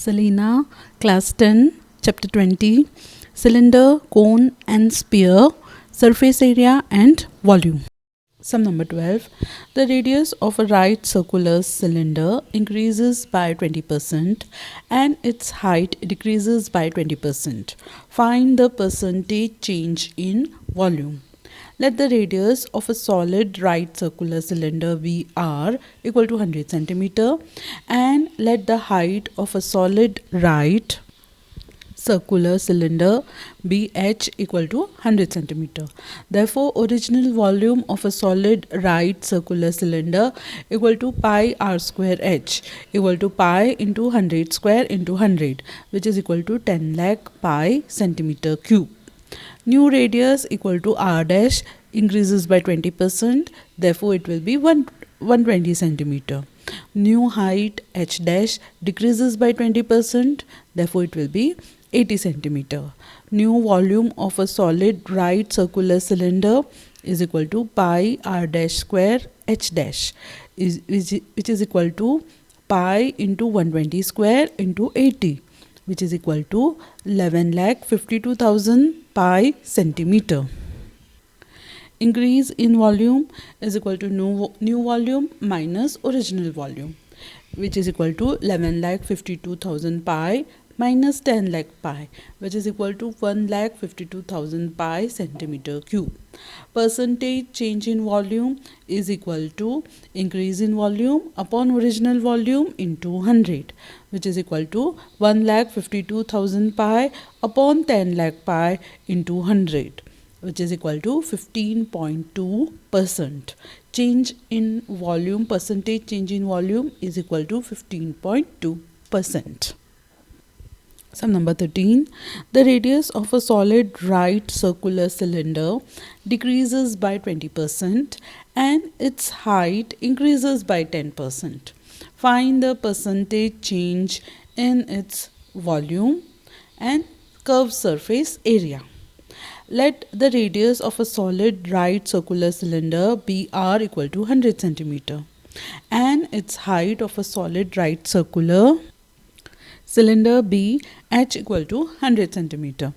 Selena, Class 10, Chapter 20, Cylinder, Cone and Sphere, Surface Area and Volume. Sum number 12. The radius of a right circular cylinder increases by 20% and its height decreases by 20%. Find the percentage change in volume. Let the radius of a solid right circular cylinder be r equal to 100 centimeter and let the height of a solid right circular cylinder be h equal to 100 centimeter. Therefore, original volume of a solid right circular cylinder equal to pi r square h equal to pi into 100 square into 100, which is equal to 10 lakh pi centimeter cube. New radius equal to r dash increases by 20%, therefore it will be 120 centimeter. New height h dash decreases by 20%, therefore it will be 80 centimeter. New volume of a solid right circular cylinder is equal to pi r dash square h dash which is equal to pi into 120 square into 80, which is equal to 11,52,000 pi centimeter. Increase in volume is equal to new volume minus original volume, which is equal to 11,52,000 pi minus 10 lakh pi, which is equal to 1,52,000 pi centimeter cube. Percentage change in volume is equal to increase in volume upon original volume into 100, which is equal to 1,52,000 pi upon 10 lakh pi into 100, which is equal to 15.2%. Change in volume, percentage change in volume is equal to 15.2%. Sum number 13. The radius of a solid right circular cylinder decreases by 20% and its height increases by 10%. Find the percentage change in its volume and curved surface area. Let the radius of a solid right circular cylinder be r equal to 100 centimeter and its height of a solid right circular cylinder be h equal to 100 centimeter.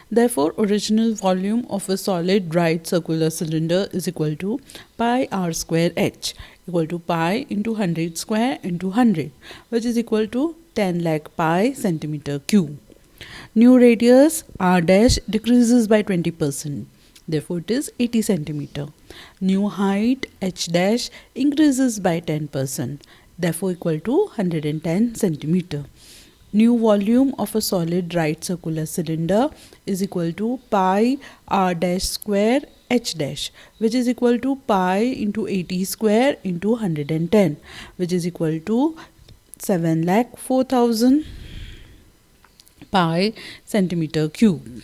Therefore, original volume of a solid right circular cylinder is equal to pi r square h equal to pi into 100 square into 100, which is equal to 10 lakh pi centimeter cube. New radius r dash decreases by 20%. Therefore, it is 80 centimeter. New height h dash increases by 10%. Therefore, equal to 110 centimeter. New volume of a solid right circular cylinder is equal to pi r dash square h dash, which is equal to pi into 80 square into 110, which is equal to 7,04,000 pi centimeter cube.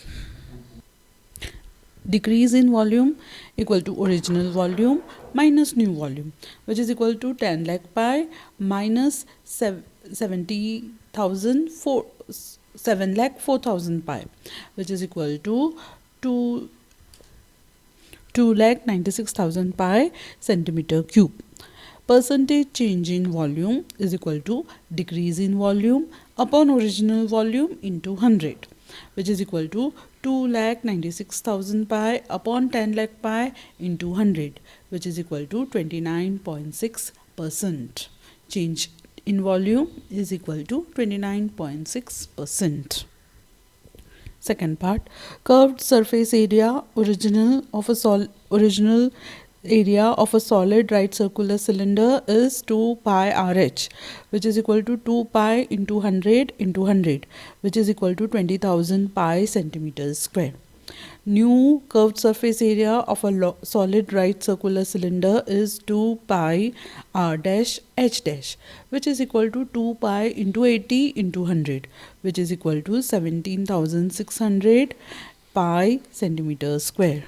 Decrease in volume equal to original volume minus new volume, which is equal to 10 lakh pi minus 7,04,000 pi, which is equal to 2,96,000 pi centimeter cube. Percentage change in volume is equal to decrease in volume upon original volume into 100, which is equal to 2,96,000 pi upon 10 lakh pi into 100, which is equal to 29.6%. Change in volume is equal to 29.6%. Second part, curved surface area original area of a solid right circular cylinder is 2 pi rh, which is equal to 2 pi into 100 into 100, which is equal to 20,000 pi centimeters square. New curved surface area of a solid right circular cylinder is 2 pi r dash h dash, which is equal to 2 pi into 80 into 100, which is equal to 17,600 pi centimeters square.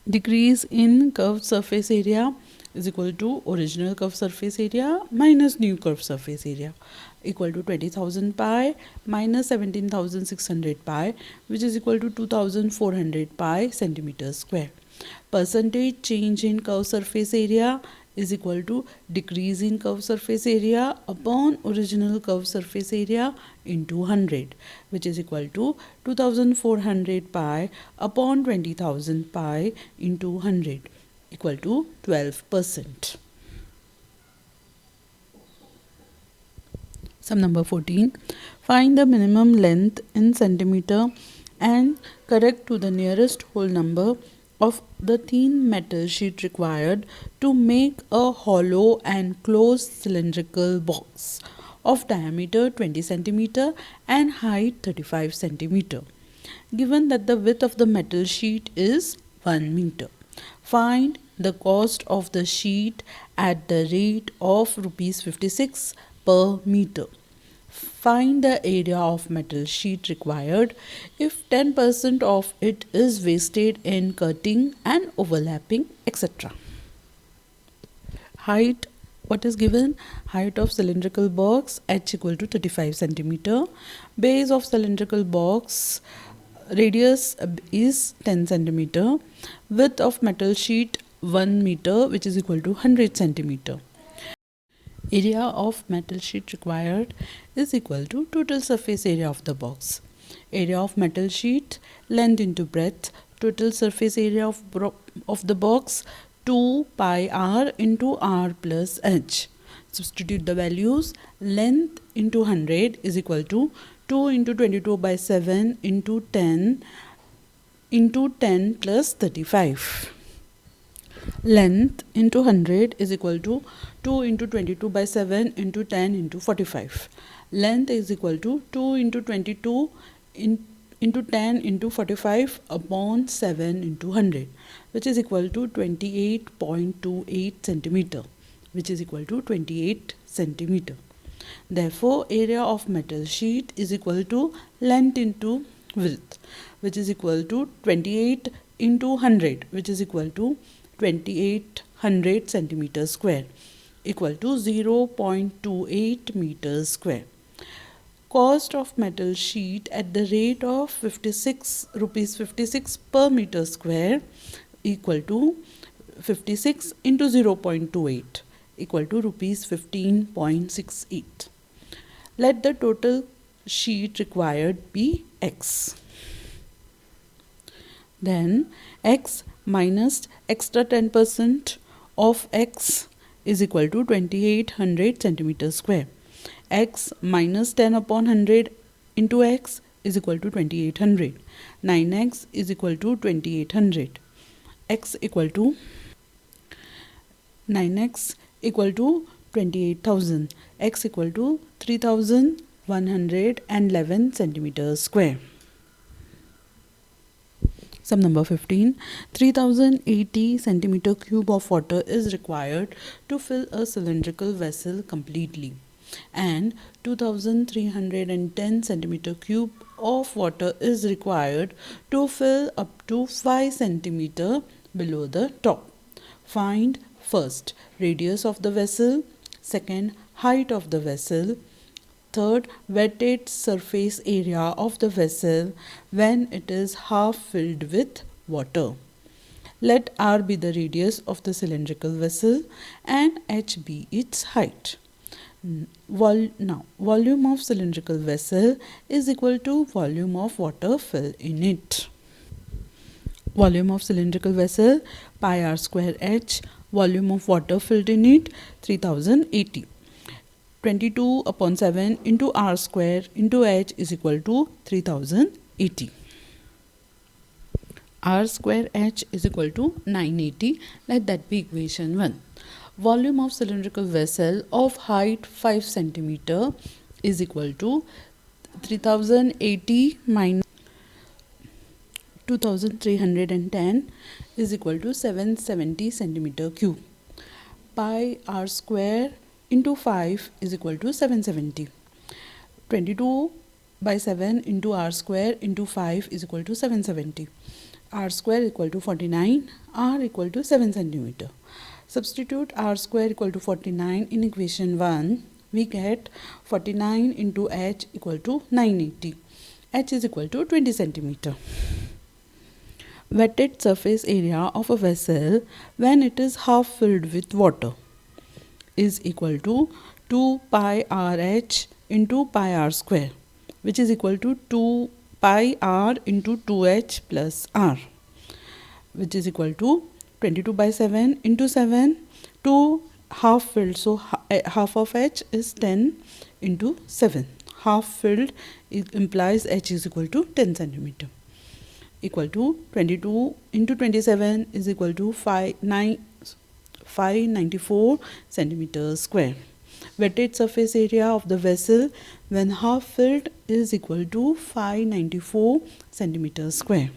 Decrease in curved surface area is equal to original curved surface area minus new curved surface area equal to 20,000 pi minus 17,600 pi, which is equal to 2,400 pi centimeters square. Percentage change in curved surface area is equal to decrease in curved surface area upon original curved surface area into 100, which is equal to 2400 pi upon 20,000 pi into 100, equal to 12%. Sum number 14. Find the minimum length in centimeter and correct to the nearest whole number of the thin metal sheet required to make a hollow and closed cylindrical box of diameter 20 cm and height 35 cm. Given that the width of the metal sheet is 1 meter. Find the cost of the sheet at the rate of rupees 56 per meter. Find the area of metal sheet required if 10% of it is wasted in cutting and overlapping, etc. Height, what is given? Height of cylindrical box h equal to 35 cm. Base of cylindrical box, radius is 10 cm. Width of metal sheet 1 meter, which is equal to 100 cm. Area of metal sheet required is equal to total surface area of the box. Area of metal sheet, length into breadth, total surface area of the box 2 pi r into r plus h. Substitute the values. Length into 100 is equal to 2 into 22 by 7 into 10 plus 35. Length into 100 is equal to 2 into 22 by 7 into 10 into 45. Length is equal to 2 into 22 into 10 into 45 upon 7 into 100, which is equal to 28.28 centimeter, which is equal to 28 centimeter. Therefore, area of metal sheet is equal to length into width, which is equal to 28 into 100, which is equal to 2800 centimeters square, equal to 0.28 meters square. Cost of metal sheet at the rate of rupees 56 per meter square, equal to 56 into 0.28, equal to rupees 15.68. Let the total sheet required be x. Then x minus extra 10% of x is equal to 2800 centimeters square. X minus 10 upon 100 into x is equal to 2800. 9x is equal to 2800. X equal to 9x equal to 28,000. X equal to 3111 centimeters square. Sum number 15. 3080 centimeter cube of water is required to fill a cylindrical vessel completely, and 2310 centimeter cube of water is required to fill up to 5 centimeter below the top. Find first radius of the vessel, second height of the vessel, third, wetted surface area of the vessel when it is half filled with water. Let r be the radius of the cylindrical vessel and h be its height. Now, volume of cylindrical vessel is equal to volume of water filled in it. Volume of cylindrical vessel pi r square h, volume of water filled in it 3080. 22 upon 7 into r square into h is equal to 3080. R square h is equal to 980. Let that be equation 1. Volume of cylindrical vessel of height 5 centimeter is equal to 3080 minus 2310 is equal to 770 centimeter cube. Pi r square into 5 is equal to 770. 22 by 7 into r square into 5 is equal to 770. R square equal to 49, r equal to 7 centimeter. Substitute r square equal to 49 in equation 1. We get 49 into h equal to 980. H is equal to 20 centimeter. Wetted surface area of a vessel when it is half filled with water. is equal to 2 pi RH into pi r square, which is equal to 2 pi r into 2h plus r, which is equal to 22 by 7 into 7, 2 half filled, so half of h is 10 into 7. Half filled implies h is equal to 10 centimeter, equal to 22 into 27 is equal to 594 centimeters square. Wetted surface area of the vessel when half filled is equal to 594 centimeters square.